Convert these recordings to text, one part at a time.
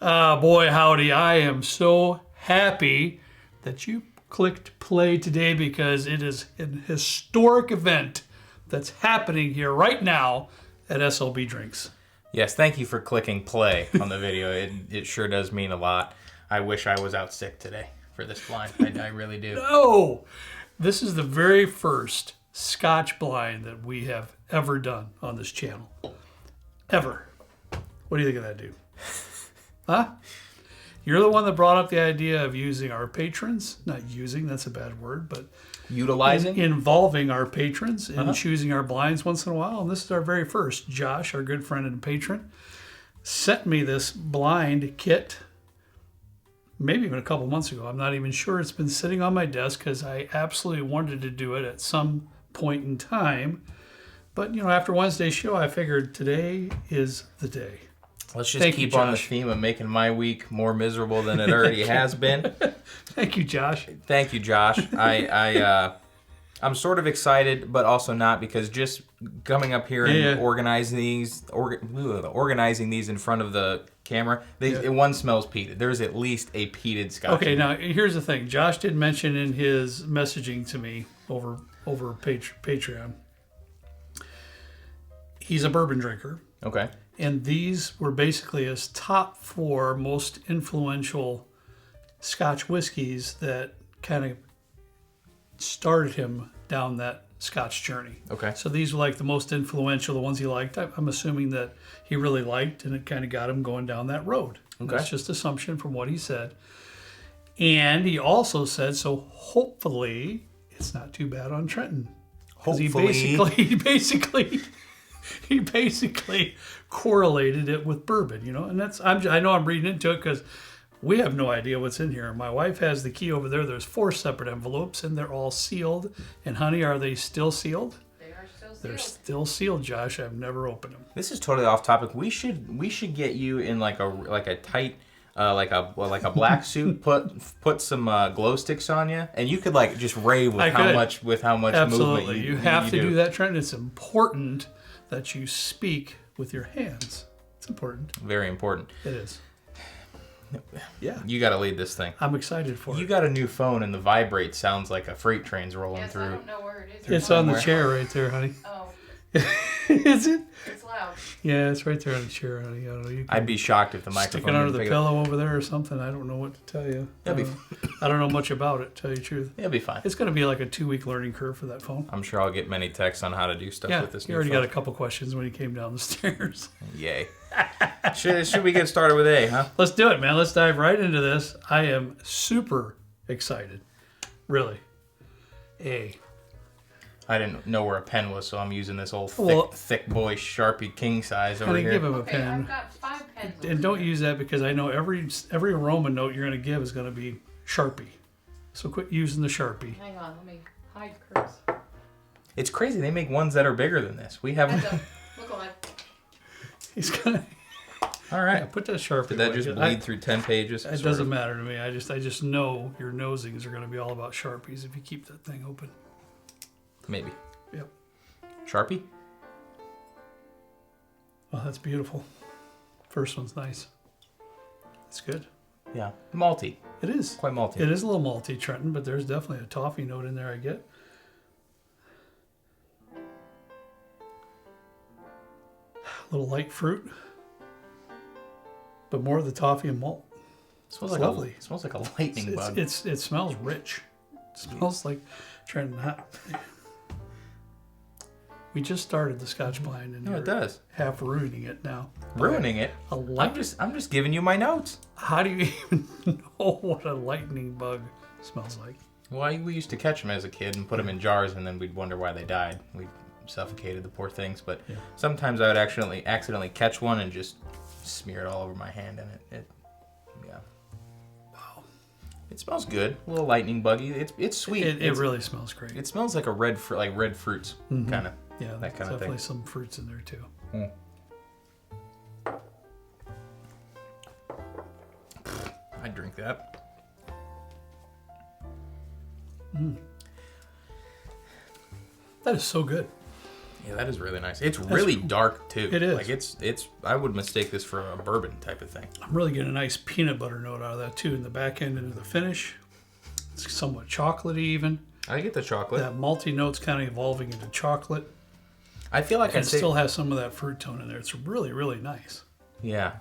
Boy, howdy. I am so happy that you clicked play today because it is an historic event that's happening here right now at SLB Drinks. Yes, thank you for clicking play on the video. It sure does mean a lot. I wish I was out sick today for this blind. I really do. No! This is the very first Scotch blind that we have ever done on this channel. Ever. What do you think of that, dude? Huh? You're the one that brought up the idea of using our patrons. Not using, that's a bad word, but Utilizing? involving our patrons and choosing our blinds once in a while. And this is our very first. Josh, our good friend and patron, sent me this blind kit maybe even a couple months ago. I'm not even sure. It's been sitting on my desk because I absolutely wanted to do it at some point in time. But, you know, after Wednesday's show, I figured today is the day. Let's just keep on the theme of making my week more miserable than it already has been. Thank you, Josh. Thank you, Josh. I'm sort of excited, but also not, because just coming up here and organizing these in front of the camera, one smells peated. There's at least a peated Scotch. Okay, now here's the thing. Josh did mention in his messaging to me over Patreon, he's a bourbon drinker. Okay. And these were basically his top 4 most influential Scotch whiskeys that kind of started him down that Scotch journey. Okay. So these were like the most influential, the ones he liked. I'm assuming that he really liked, and it kind of got him going down that road. Okay. That's just assumption from what he said. And he also said, so hopefully it's not too bad on Trenton. Hopefully. He basically correlated it with bourbon, you know, and I know I'm reading into it because we have no idea what's in here. My wife has the key over there. There's 4 separate envelopes, and they're all sealed. And honey, are they still sealed? They are still sealed. They're still sealed, Josh. I've never opened them. This is totally off topic. We should get you in like a tight like a black suit. Put some glow sticks on you, and you could like just rave with how much Absolutely. movement you have to do that, Trent. It's important that you speak with your hands. It's important. Very important. It is. Yeah. You got to lead this thing. I'm excited for it. You got a new phone, and the vibrate sounds like a freight train's rolling through. I don't know where it is. It's on the chair right there, honey. Oh. Is it? It's loud. Yeah, it's right there on the chair, honey. I don't know. I'd be shocked if the microphone stick it under the pillow over there or something. I don't know what to tell you. I don't know much about it, to tell you the truth. It'll be fine. It's going to be like a 2-week learning curve for that phone. I'm sure I'll get many texts on how to do stuff with this new phone. You already got a couple questions when you came down the stairs. Yay. Should we get started with A, huh? Let's do it, man. Let's dive right into this. I am super excited. Really. A. I didn't know where a pen was, so I'm using this old thick boy Sharpie king size over here. Give him a pen. I've got 5 pens. And don't use that because I know every aroma note you're going to give is going to be Sharpie. So quit using the Sharpie. Hang on, let me hide Chris. It's crazy. They make ones that are bigger than this. We have. Look alive. He's gonna. All right. Yeah, put that Sharpie. Did that just bleed through 10 pages? It doesn't matter to me. I just know your nosings are going to be all about Sharpies if you keep that thing open. Maybe. Yep. Sharpie? Oh, that's beautiful. First one's nice. It's good. Yeah. Malty. It is. Quite malty. It is a little malty, Trenton, but there's definitely a toffee note in there I get. A little light fruit. But more of the toffee and malt. It smells lovely. It smells like a lightning bug. It smells rich. It smells like Trenton hot. We just started the Scotch blind, and it does. Half ruining it now. Ruining it? I'm just giving you my notes. How do you even know what a lightning bug smells like? Well, we used to catch them as a kid and put them in jars, and then we'd wonder why they died. We suffocated the poor things, but sometimes I would accidentally catch one and just smear it all over my hand, and it wow. It smells good. A little lightning buggy. It's sweet. It really smells great. It smells like red fruits, kind of. Yeah, that kind of thing. Definitely some fruits in there too. I'd drink that. That is so good. Yeah, that is really nice. It's really dark too. It is. Like it's. I would mistake this for a bourbon type of thing. I'm really getting a nice peanut butter note out of that too in the back end into the finish. It's somewhat chocolatey even. I get the chocolate. That malty note's kind of evolving into chocolate. I feel like it still has some of that fruit tone in there. It's really, really nice. Yeah.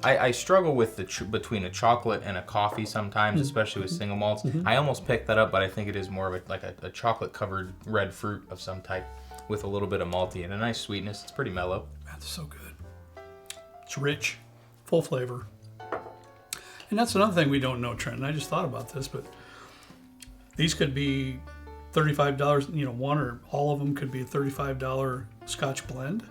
I struggle with between a chocolate and a coffee sometimes, especially with single malts. I almost picked that up, but I think it is more of a chocolate covered red fruit of some type with a little bit of malty and a nice sweetness. It's pretty mellow. That's so good. It's rich, full flavor. And that's another thing we don't know, Trent. And I just thought about this, but these could be $35. One or all of them could be a $35 Scotch blend.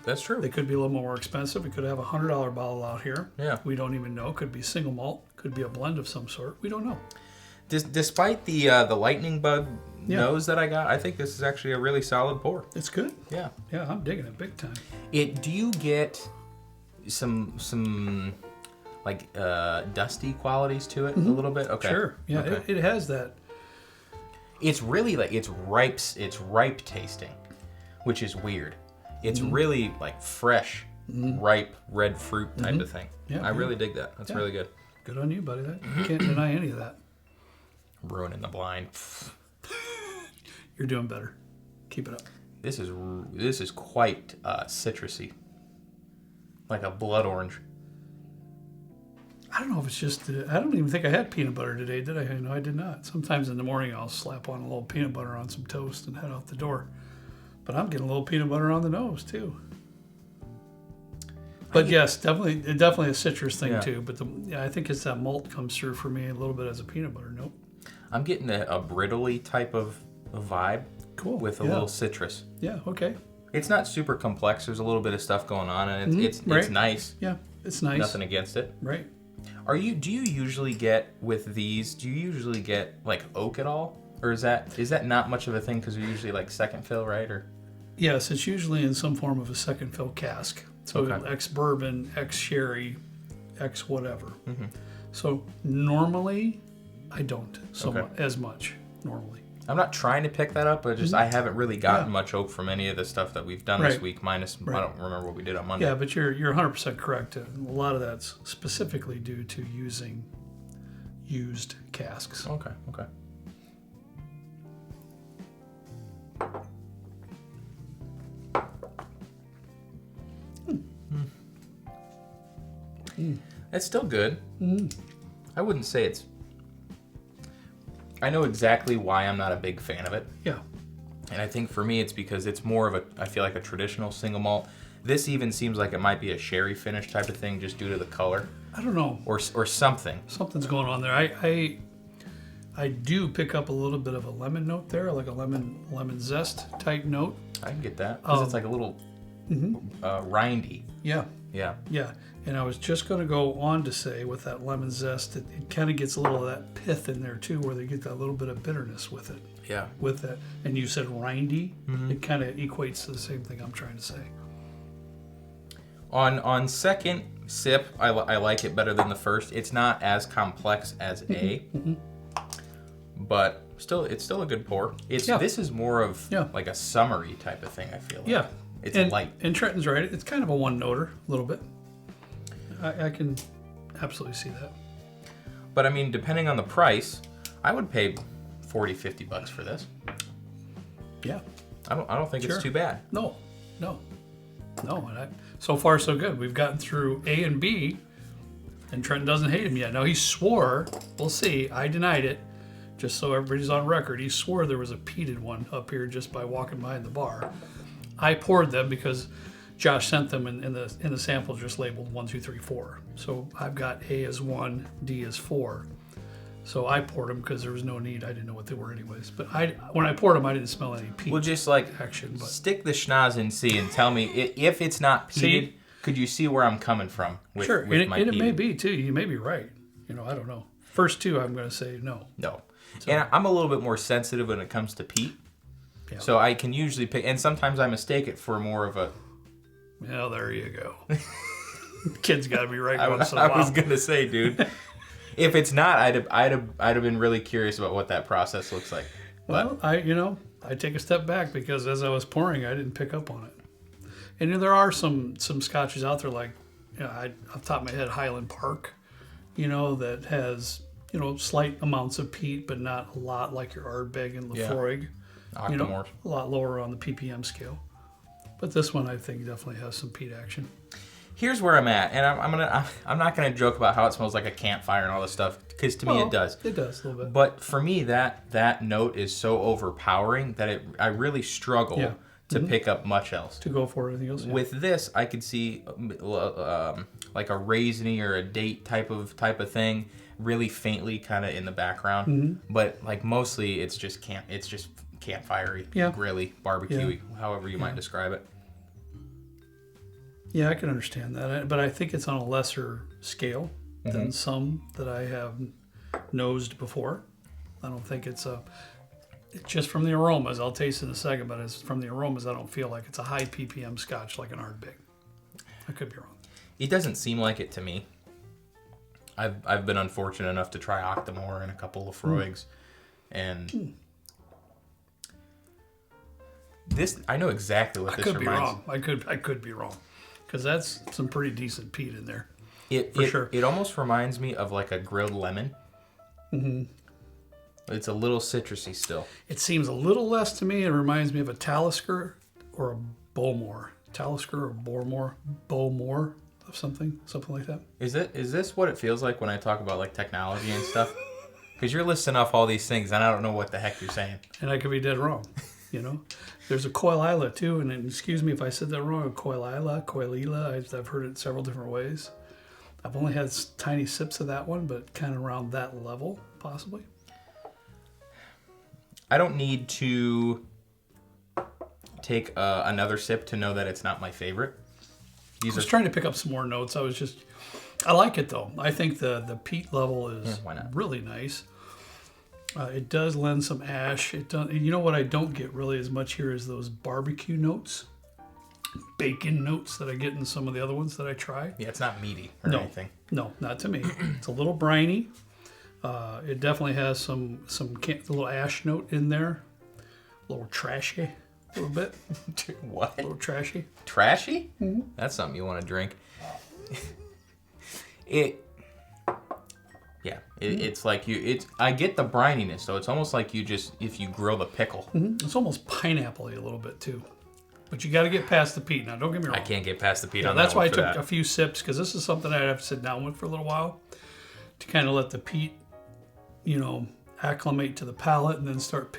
That's true. They could be a little more expensive. We could have a $100 bottle out here. Yeah. We don't even know. Could be single malt. Could be a blend of some sort. We don't know. Despite the lightning bug nose that I got, I think this is actually a really solid pour. It's good. Yeah. Yeah, I'm digging it big time. Do you get some like dusty qualities to it a little bit? Okay. Sure. Yeah, okay. it has that. It's really like it's ripe tasting, which is weird. It's really like fresh, ripe red fruit type of thing. Yeah, I really dig that. That's really good. Good on you, buddy. You can't deny any of that. Ruining the blind. You're doing better. Keep it up. This is quite citrusy, like a blood orange. I don't know if it's just. I don't even think I had peanut butter today, did I? No, I did not. Sometimes in the morning I'll slap on a little peanut butter on some toast and head out the door. But I'm getting a little peanut butter on the nose too. But yes, definitely a citrus thing too. But I think it's that malt comes through for me a little bit as a peanut butter. Nope. I'm getting a brittly type of vibe. Cool. With a little citrus. Yeah. Okay. It's not super complex. There's a little bit of stuff going on, and it's nice. Yeah, it's nice. Nothing against it. Right. Do you usually get with these? Do you usually get like oak at all? Or is that not much of a thing because they're usually like second fill, right? Or yes, it's usually in some form of a second fill cask. So ex bourbon, ex sherry, ex whatever. Mm-hmm. So normally, I don't as much normally. I'm not trying to pick that up, but just I haven't really gotten much oak from any of the stuff that we've done this week. Minus I don't remember what we did on Monday. Yeah, but you're 100% correct. A lot of that's specifically due to using used casks. Okay. It's still good. I wouldn't say it's... I know exactly why I'm not a big fan of it. Yeah. And I think for me it's because it's more of I feel like a traditional single malt. This even seems like it might be a sherry finish type of thing just due to the color. I don't know. Or something. Something's going on there. I do pick up a little bit of a lemon note there, like a lemon zest type note. I can get that. Because it's like a little rindy. Yeah. Yeah. Yeah. And I was just going to go on to say with that lemon zest, it kind of gets a little of that pith in there too, where they get that little bit of bitterness with it. Yeah. With that. And you said rindy. It kind of equates to the same thing I'm trying to say. On second sip, I like it better than the first. It's not as complex as A, but it's still a good pour. This is more of like a summery type of thing, I feel like. Yeah. It's light. And Trenton's right. It's kind of a one-noter, a little bit. I can absolutely see that. But I mean, depending on the price, I would pay $40-$50 for this. Yeah. I don't think it's too bad. No. And so far so good. We've gotten through A and B, and Trenton doesn't hate him yet. Now he swore. We'll see. I denied it, just so everybody's on record. He swore there was a peated one up here just by walking by in the bar. I poured them because Josh sent them in the sample just labeled 1, 2, 3, 4. So I've got A as 1, D as 4. So I poured them because there was no need. I didn't know what they were anyways. But when I poured them, I didn't smell any peat. Well, just like action. But stick the schnoz in C and tell me if it's not peated. Could you see where I'm coming from with my and peated? it may be too. You may be right. I don't know. First two, I'm going to say no. No. So, and I'm a little bit more sensitive when it comes to peat. Yeah. So I can usually pick, and sometimes I mistake it for more of a... Well, there you go. Kid's got to be right once in a while. I was going to say, dude, if it's not, I'd have been really curious about what that process looks like. Well, I take a step back because as I was pouring, I didn't pick up on it. And there are some scotches out there like, off the top of my head, Highland Park, that has, slight amounts of peat, but not a lot like your Ardbeg and Lefroy. Octomores. A lot lower on the ppm scale. But this one, I think, definitely has some peat action. Here's where I'm at, and I'm not gonna joke about how it smells like a campfire and all this stuff, because to me it does. It does a little bit. But for me, that note is so overpowering that I really struggle to pick up much else. To go for anything else. Yeah. With this, I could see like a raisiny or a date type of thing, really faintly kind of in the background. But like mostly, it's just campfirey, grilly, barbecuey, however you might describe it. Yeah, I can understand that, but I think it's on a lesser scale than some that I have nosed before. I don't think it's just from the aromas. I'll taste it in a second, but it's from the aromas. I don't feel like it's a high ppm Scotch like an Ardbeg. I could be wrong. It doesn't seem like it to me. I've been unfortunate enough to try Octomore and a couple of Lefroigs, and this I know exactly what this reminds. I could be wrong. Because that's some pretty decent peat in there. Sure. It almost reminds me of like a grilled lemon. It's a little citrusy still. It seems a little less to me. It reminds me of a Talisker or a Bowmore. Talisker or Bowmore of something like that. Is this what it feels like when I talk about like technology and stuff? Because you're listing off all these things and I don't know what the heck you're saying. And I could be dead wrong. There's a Coil Isla too, and excuse me if I said that wrong. A Coil Isla. I've heard it several different ways. I've only had tiny sips of that one, but kind of around that level, possibly. I don't need to take another sip to know that it's not my favorite. I was trying to pick up some more notes. I like it though. I think the peat level is really nice. It does lend some ash. It does. You know what I don't get really as much here is those barbecue notes, bacon notes that I get in some of the other ones that I try. Yeah, it's not meaty or anything. No, not to me. It's a little briny. It definitely has some little ash note in there. A little trashy, a little bit. What? A little trashy. Trashy? Mm-hmm. That's something you want to drink. It's like I get the brininess, so it's almost like if you grill the pickle. Mm-hmm. It's almost pineapple-y a little bit too. But you got to get past the peat. Now, don't get me wrong. I can't get past the peat on that. That's why I took a few sips, because this is something I'd have to sit down with for a little while to kind of let the peat, acclimate to the palate, and then start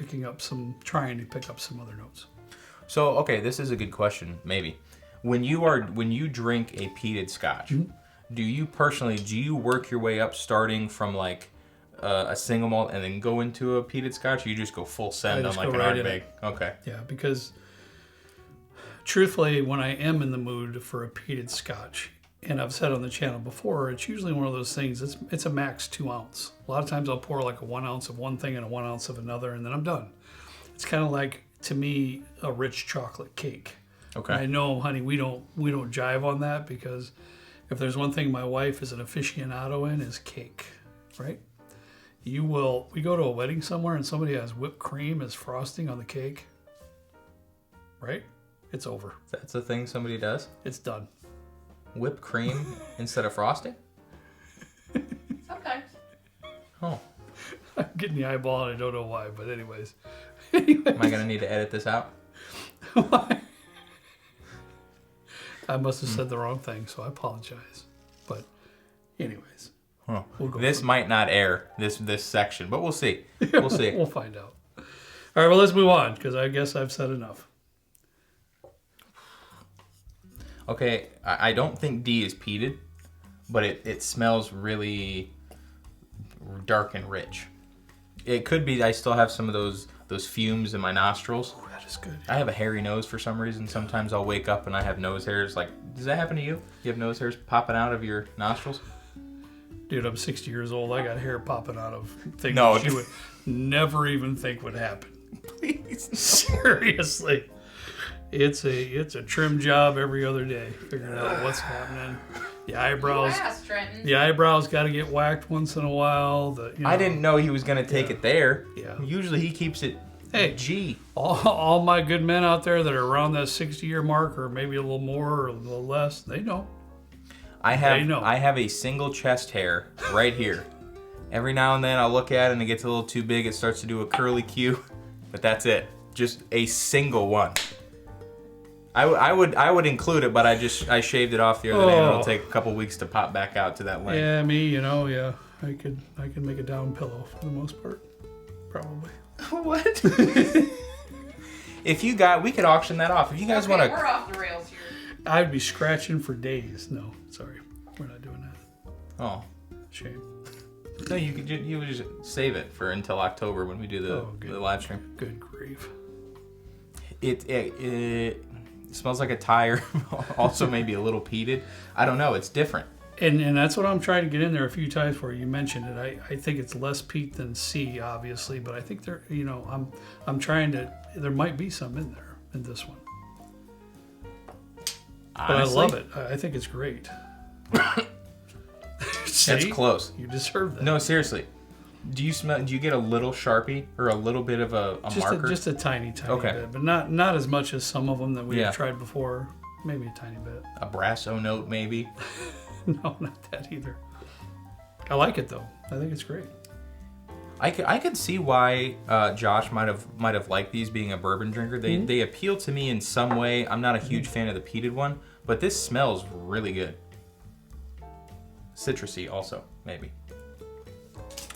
trying to pick up some other notes. So, okay, this is a good question, maybe. When you drink a peated Scotch, do you work your way up starting from like a single malt and then go into a peated Scotch, or you just go full send on like an Ardbeg? Okay. Yeah, because truthfully, when I am in the mood for a peated Scotch, and I've said on the channel before, it's usually one of those things, it's a max 2 ounce. A lot of times I'll pour like a 1 ounce of one thing and a 1 ounce of another, and then I'm done. It's kind of like, to me, a rich chocolate cake. Okay. And I know, honey, we don't jive on that, because if there's one thing my wife is an aficionado in, is cake, right? We go to a wedding somewhere and somebody has whipped cream as frosting on the cake, right? It's over. That's a thing somebody does? It's done. Whipped cream instead of frosting? Sometimes. Oh. I'm getting the eyeball and I don't know why, but anyways. Am I going to need to edit this out? Why? I must have said the wrong thing, so I apologize. But anyways. Huh. This might not air, this section, but we'll see. We'll see. We'll find out. All right, well, let's move on, because I guess I've said enough. Okay, I don't think D is peated, but it smells really dark and rich. It could be I still have some of those fumes in my nostrils. Oh, that is good. I have a hairy nose for some reason. Sometimes I'll wake up and I have nose hairs. Like, does that happen to you? You have nose hairs popping out of your nostrils? Dude, I'm 60 years old. I got hair popping out of things that you would never even think would happen. Please. Seriously. It's a trim job every other day, figuring out what's happening. The eyebrows. The eyebrows got to get whacked once in a while. I didn't know he was going to take it there. Yeah. Usually he keeps it Hey, G. all my good men out there that are around that 60-year mark, or maybe a little more or a little less, they know. I have a single chest hair right here. Every now and then I'll look at it and it gets a little too big. It starts to do a curly Q, but that's it. Just a single one. I would include it, but I shaved it off the other day, and it'll take a couple weeks to pop back out to that length. Yeah, me, yeah. I could make a down pillow for the most part, probably. What? We could auction that off. If you guys want to. We're off the rails here. I'd be scratching for days. No, sorry, we're not doing that. Oh, shame. No, you would just save it for until October when we do the live stream. Good grief. It smells like a tire. Also, maybe a little peated. I don't know. It's different. And that's what I'm trying to get in there a few times for. You mentioned it. I think it's less peat than C, obviously, but I think there. I'm trying to. There might be some in there in this one. Honestly, but I love it. I think it's great. See? That's close. You deserve that. No, seriously. Do you get a little Sharpie or a little bit of a marker? Just a tiny bit, but not as much as some of them that we've tried before. Maybe a tiny bit. A brasso note, maybe. No, not that either. I like it though. I think it's great. I could see why Josh might have liked these, being a bourbon drinker. They appeal to me in some way. I'm not a huge fan of the peated one, but this smells really good. Citrusy also, maybe.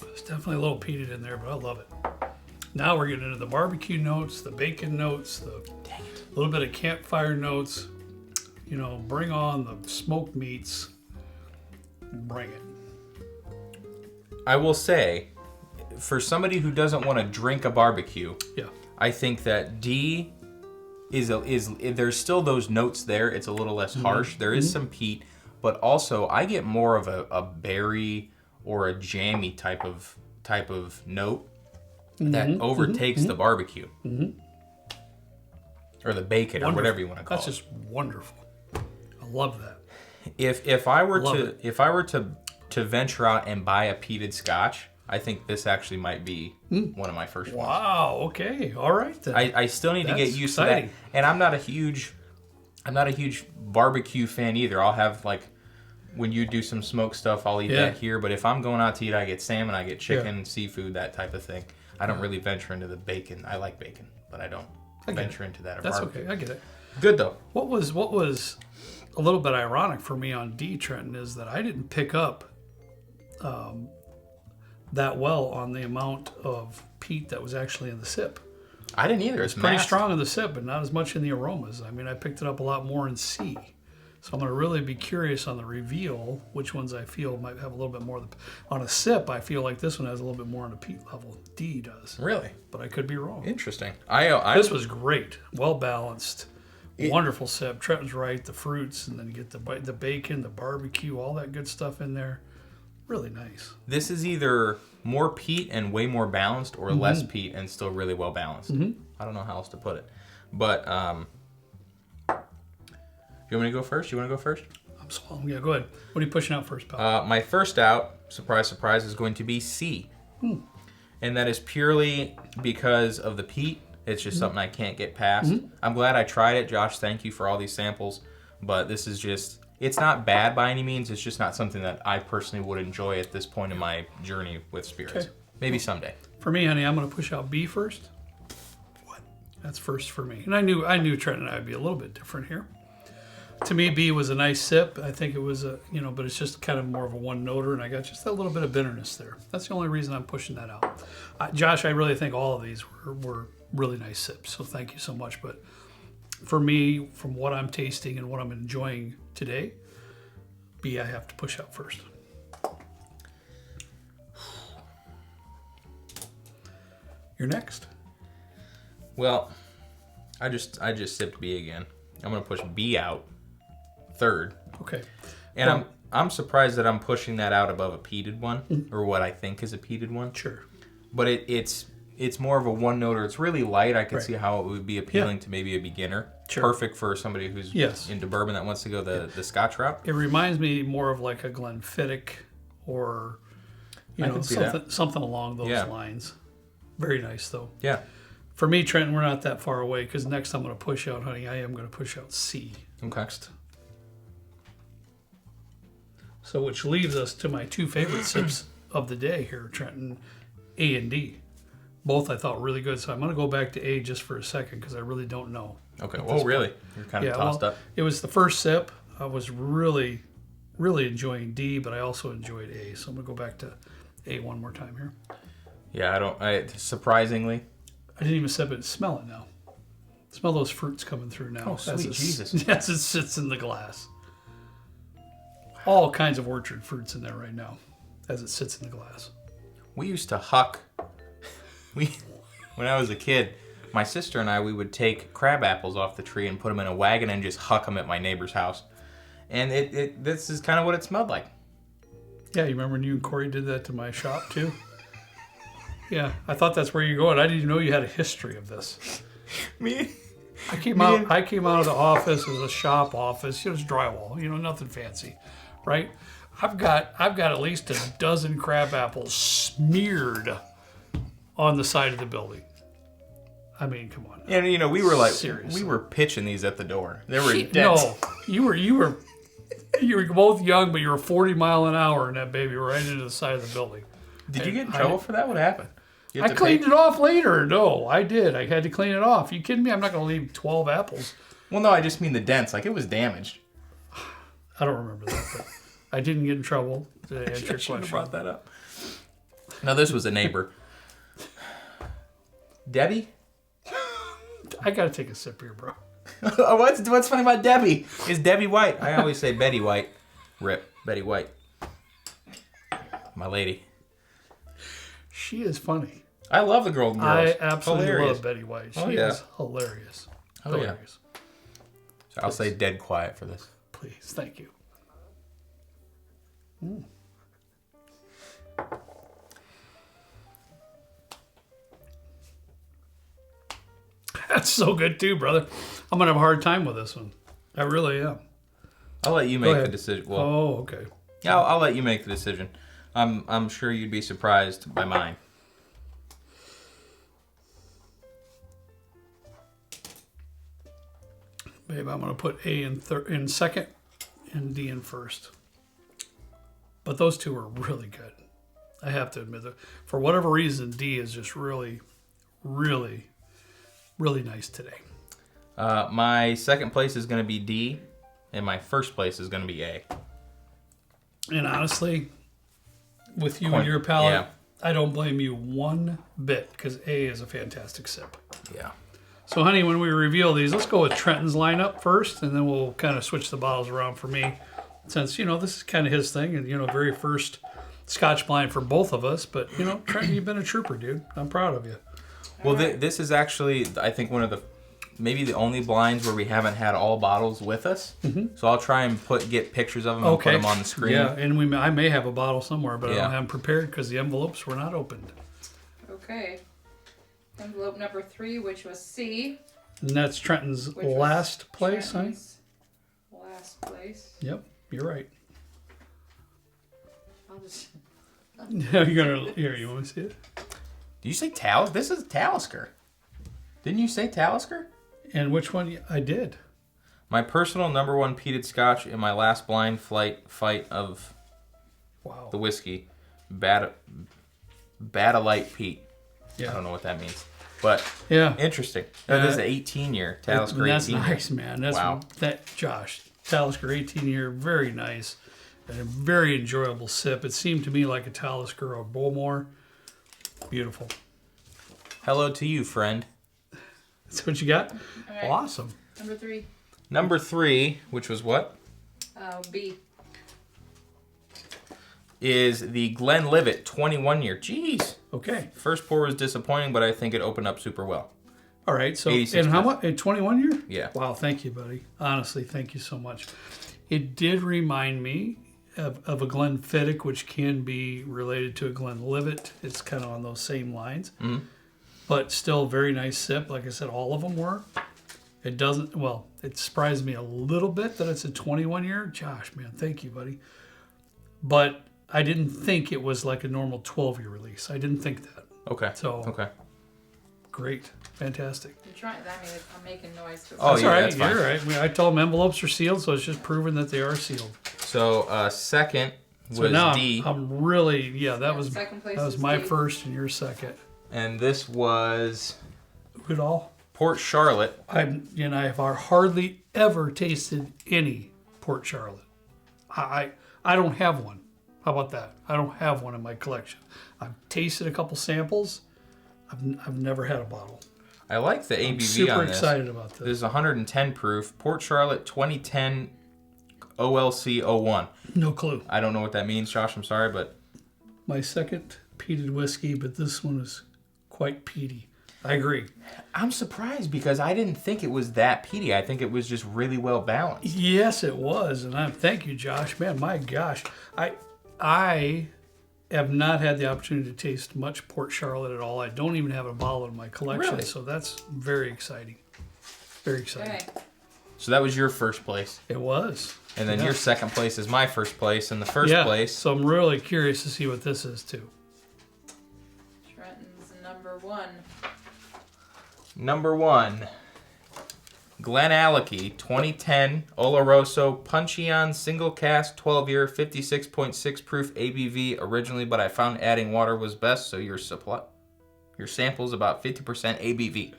There's definitely a little peated in there, but I love it. Now we're getting into the barbecue notes, the bacon notes, the little bit of campfire notes. Bring on the smoked meats. Bring it. I will say, for somebody who doesn't want to drink a barbecue, I think that D is there's still those notes there. It's a little less harsh. There is some peat, but also I get more of a berry or a jammy type of note that overtakes the barbecue or the bacon or whatever you want to call it. That's just wonderful. I love that. If I were to venture out and buy a peated Scotch, I think this actually might be one of my first ones. Wow. Okay. All right then. I still need to get used to that, and I'm not a huge barbecue fan either. I'll have when you do some smoked stuff, I'll eat that here. But if I'm going out to eat, I get salmon, I get chicken, seafood, that type of thing. I don't really venture into the bacon. I like bacon, but I don't venture into that. That's okay. I get it. Good though. What was a little bit ironic for me on D, Trenton, is that I didn't pick up that well on the amount of peat that was actually in the sip. I didn't either. It's pretty strong in the sip, but not as much in the aromas. I mean, I picked it up a lot more in C. So I'm going to really be curious on the reveal, which ones I feel might have a little bit more. On a sip, I feel like this one has a little bit more on a peat level. D does. Really? But I could be wrong. Interesting. This was great. Well balanced. Wonderful sip. Trenton's right. The fruits, and then you get the bacon, the barbecue, all that good stuff in there. Really nice. This is either more peat and way more balanced, or less peat and still really well balanced. I don't know how else to put it. But you want me to go first? You want to go first? Yeah, go ahead. What are you pushing out first, pal? My first out, surprise, surprise, is going to be C. And that is purely because of the peat. It's just something I can't get past. I'm glad I tried it. Josh, thank you for all these samples. But this is just, it's not bad by any means. It's just not something that I personally would enjoy at this point in my journey with spirits. Okay. Maybe someday. For me, honey, I'm going to push out B first. What? That's first for me. And I knew Trent and I would be a little bit different here. To me, B was a nice sip. I think it was but it's just kind of more of a one-noter, and I got just a little bit of bitterness there. That's the only reason I'm pushing that out. Josh, I really think all of these were really nice sips, so thank you so much. But for me, from what I'm tasting and what I'm enjoying today, B I have to push out first. You're next. Well, I just sipped B again. I'm gonna push B out third. Okay. And I'm surprised that I'm pushing that out above a peated one, or what I think is a peated one. Sure. But it's more of a one-noter. It's really light. I could see how it would be appealing to maybe a beginner. Sure. Perfect for somebody who's into bourbon that wants to go the Scotch route. It reminds me more of like a Glenfiddich or something along those lines. Very nice though. Yeah. For me, Trenton, we're not that far away because next I'm going to push out, honey. I am going to push out C next. So, which leaves us to my two favorite sips of the day here, Trenton, A and D. Both I thought really good. So I'm going to go back to A just for a second because I really don't know. Okay. Well, really? You're kind of tossed up. It was the first sip. I was really, really enjoying D, but I also enjoyed A. So I'm going to go back to A one more time here. Yeah, surprisingly. I didn't even sip it. Smell it now. Smell those fruits coming through now. Oh, sweet Jesus. As it sits in the glass. All kinds of orchard fruits in there right now as it sits in the glass. We used to huck. When I was a kid, my sister and I, we would take crab apples off the tree and put them in a wagon and just huck them at my neighbor's house. And this is kind of what it smelled like. Yeah, you remember when you and Corey did that to my shop too? Yeah, I thought that's where you're going. I didn't even know you had a history of this. Me? I came out of the office as a shop office. It was drywall, nothing fancy, right? I've got at least a dozen crab apples smeared on the side of the building. I mean, come on. And we were like, seriously. we were pitching these at the door. They were dead. No, you were both young, but you were 40 miles an hour in that baby right into the side of the building. Did you get in trouble for that? What happened? I cleaned it off later. No, I did. I had to clean it off. You kidding me? I'm not going to leave 12 apples. Well, no, I just mean the dents. Like, it was damaged. I don't remember that, but I didn't get in trouble to answer your I should question. have brought that up. Now, this was a neighbor. Debbie? I got to take a sip here, bro. What's funny about Debbie? Is Debbie White. I always say Betty White. Rip. Betty White. My lady. She is funny. I love the Golden Girls. I absolutely hilarious. love Betty White. She yeah. is hilarious. Oh, Hilarious. Yeah. So I'll say dead quiet for this. Please, thank you. That's so good too, brother. I'm gonna have a hard time with this one. I really am. I'll let you make the decision. Well, okay. Yeah, I'll let you make the decision. I'm sure you'd be surprised by mine. Babe, I'm gonna put A in second and D in first. But those two are really good. I have to admit that for whatever reason, D is just really, really, really nice today. My second place is going to be D, and my first place is going to be A. And honestly, with you and your palate, yeah. I don't blame you one bit because A is a fantastic sip. Yeah. So, honey, when we reveal these, let's go with Trenton's lineup first, and then we'll kind of switch the bottles around for me. Since, this is kind of his thing, and, very first Scotch blind for both of us. But, Trenton, you've been a trooper, dude. I'm proud of you. Well, this is actually, I think, one of the, maybe the only blinds where we haven't had all bottles with us. Mm-hmm. So I'll try and get pictures of them and put them on the screen. Yeah, and I may have a bottle somewhere, but I don't have them prepared because the envelopes were not opened. Okay. Envelope number 3, which was C. And that's Trenton's last place, honey? Last place. Yep, you're right. I'll just... You're gonna here. You want to see it? Did you say Talisker? This is Talisker. Didn't you say Talisker? And which one? I did. My personal number 1 peated Scotch in my last blind fight of the whiskey, Badalite Peat. Yeah. I don't know what that means, but interesting. This is an 18-year Talisker. That's nice, man. That's Josh Talisker 18-year, very nice. And a very enjoyable sip. It seemed to me like a Talisker or Bowmore. Beautiful. Hello to you, friend. That's what you got? Right. Awesome. Number 3. Number 3, which was what? B. Is the Glenlivet 21-year. Jeez. Okay. First pour was disappointing, but I think it opened up super well. All right. So, and how much? A 21 year? Yeah. Wow. Thank you, buddy. Honestly, thank you so much. It did remind me of a Glenfiddich, which can be related to a Glenlivet. It's kind of on those same lines. Mm-hmm. But still very nice sip. Like I said, all of them were. It surprised me a little bit that it's a 21 year. Josh, man, thank you, buddy. But I didn't think it was like a normal 12-year release. I didn't think that. Okay. So, great. Fantastic. I'm trying. I'm making noise. Oh, That's yeah, all right. that's fine. You're all right. I told them envelopes are sealed, so it's just proving that they are sealed. So second was So now D. I'm really, that was second place that was is my D. first and your second. And this was Goodall. Port Charlotte. I have hardly ever tasted any Port Charlotte. I don't have one. How about that? I don't have one in my collection. I've tasted a couple samples. I've never had a bottle. I like the ABV I'm super on this. excited about this. This is 110 proof. Port Charlotte 2010 OLC 01. No clue. I don't know what that means, Josh. I'm sorry, but My second peated whiskey, but this one is quite peaty. I agree. I'm surprised because I didn't think it was that peaty. I think it was just really well balanced. Yes, it was, and thank you, Josh. Man, my gosh, I have not had the opportunity to taste much Port Charlotte at all. I don't even have a bottle in my collection, Really? so that's very exciting. Very exciting. Okay. So that was your first place. It was. And then Yeah. your second place is my first place. And the first Yeah, place, so I'm really curious to see what this is too. Trenton's number 1. number 1, Glenallachie 2010 Oloroso Puncheon Single Cask 12-year 56.6 proof ABV originally, but I found adding water was best, so your sample's about 50% ABV.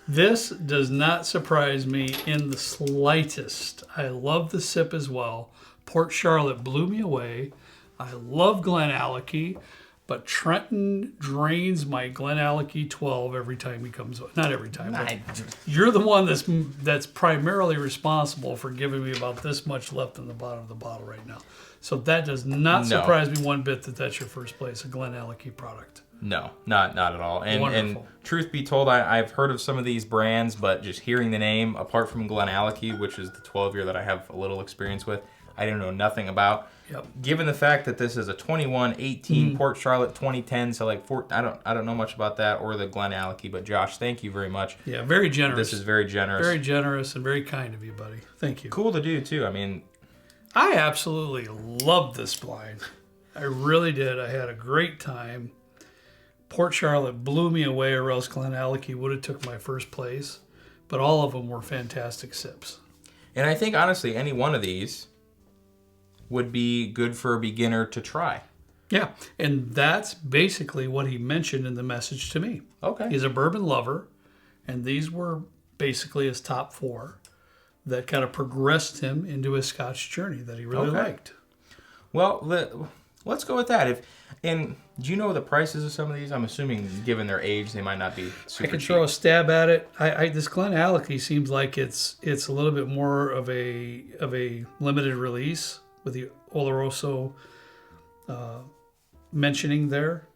This does not surprise me in the slightest. I love the sip as well. Port Charlotte blew me away. I love Glenallachie, but Trenton drains my Glenallachie 12 every time he comes. Not every time. But you're the one that's primarily responsible for giving me about this much left in the bottom of the bottle right now. So that does not surprise me one bit that that's your first place, a Glenallachie product. No, not at all. And Wonderful. truth be told, I've heard of some of these brands, but just hearing the name, apart from Glenallachie, which is the 12-year that I have a little experience with, I didn't know nothing about. Yep. Given the fact that this is a 21-18 Port Charlotte 2010, so like I don't know much about that or the Glenallachie, but Josh, thank you very much. Yeah, very generous. This is very generous. Very generous and very kind of you, buddy. Thank you. Cool to do too. I mean, I absolutely loved this blind. I really did. I had a great time. Port Charlotte blew me away, or else Glenallachie would have took my first place. But all of them were fantastic sips. and I think honestly, any one of these would be good for a beginner to try. Yeah, and that's basically what he mentioned in the message to me. Okay. He's a bourbon lover, and these were basically his top 4 that kind of progressed him into his Scotch journey that he really liked. Well, let's go with that. And do you know the prices of some of these? I'm assuming, given their age, they might not be super I could cheap. throw a stab at it. This Glenallachie seems like it's a little bit more of a limited release with the Oloroso mentioning there.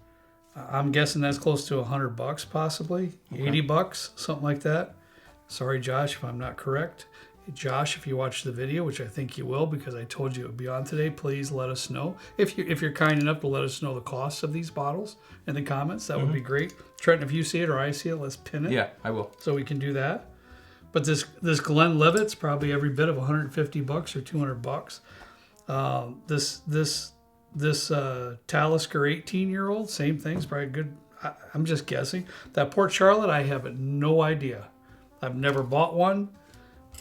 I'm guessing that's close to $100 possibly, $80, something like that. Sorry, Josh, if I'm not correct. Josh, if you watch the video, which I think you will because I told you it would be on today, please let us know. If you're kind enough to let us know the costs of these bottles in the comments, that would be great. Trenton, if you see it or I see it, let's pin it. Yeah, I will. So we can do that. But this Glenlivet's probably every bit of $150 or $200. This Talisker 18-year-old, same thing's probably good. I'm just guessing. That Port Charlotte, I have no idea. I've never bought one.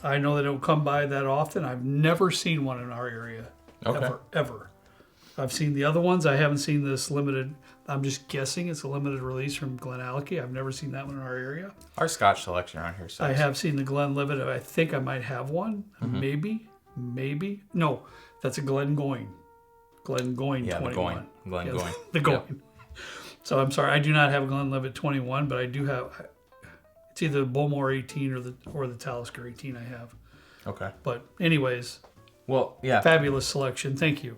I know they don't come by that often. I've never seen one in our area. Okay. Ever. I've seen the other ones. I haven't seen this limited. I'm just guessing it's a limited release from Glenallachie. I've never seen that one in our area. Our Scotch selection around here sucks. I have seen the Glenlivet. I think I might have one. Maybe. No, that's a Glengoyne. Glengoyne 21. Glengoyne. The Goyne. So I'm sorry, I do not have a Glenlivet 21, but I do have. It's either the Bowmore 18 or the Talisker 18 I have. Okay. But anyways, Well, yeah. fabulous selection. Thank you.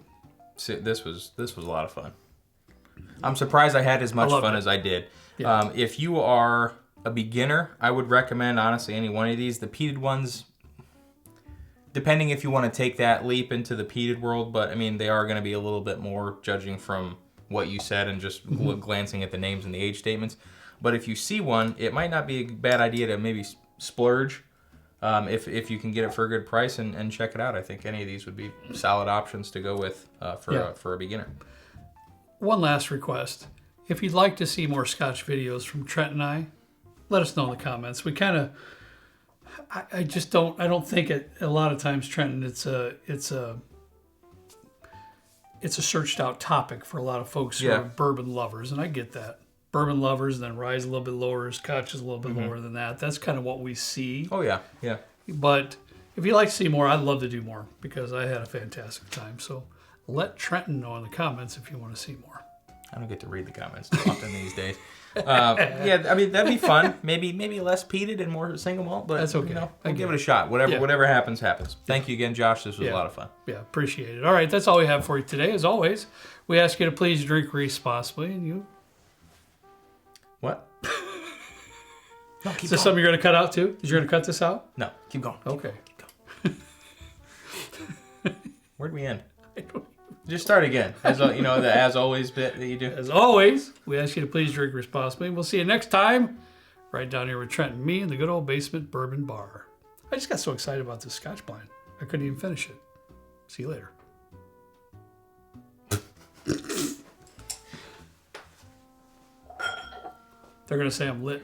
See, this was a lot of fun. I'm surprised I had as much loved fun it. as I did. Yeah. If you are a beginner, I would recommend honestly any one of these. The peated ones, depending if you want to take that leap into the peated world, but I mean they are going to be a little bit more judging from what you said and just glancing at the names and the age statements. But if you see one, it might not be a bad idea to maybe splurge if you can get it for a good price and check it out. I think any of these would be solid options to go with for a beginner. One last request. If you'd like to see more Scotch videos from Trent and I, let us know in the comments. We kind of, I just don't, I don't think it, a lot of times, Trenton, it's a searched out topic for a lot of folks who are bourbon lovers, and I get that. Bourbon lovers, then rye is a little bit lower, Scotch is a little bit lower than that. That's kind of what we see. Oh, yeah, yeah. But if you'd like to see more, I'd love to do more because I had a fantastic time. So let Trenton know in the comments if you want to see more. I don't get to read the comments too often these days. Yeah, I mean, that'd be fun. Maybe less peated and more single malt, but that's okay. You know, we'll give it a shot. Whatever happens, happens. Thank you again, Josh. This was a lot of fun. Yeah, appreciate it. All right, that's all we have for you today. As always, we ask you to please drink responsibly, and you... What? No, Is this something you're going to cut out too? Is you going to cut this out? No, keep going. Okay. Keep going. Where'd we end? Just start again. As you know, the as always bit that you do. As always, we ask you to please drink responsibly. We'll see you next time, right down here with Trent and me in the good old basement bourbon bar. I just got so excited about this Scotch blind, I couldn't even finish it. See you later. They're gonna say I'm lit.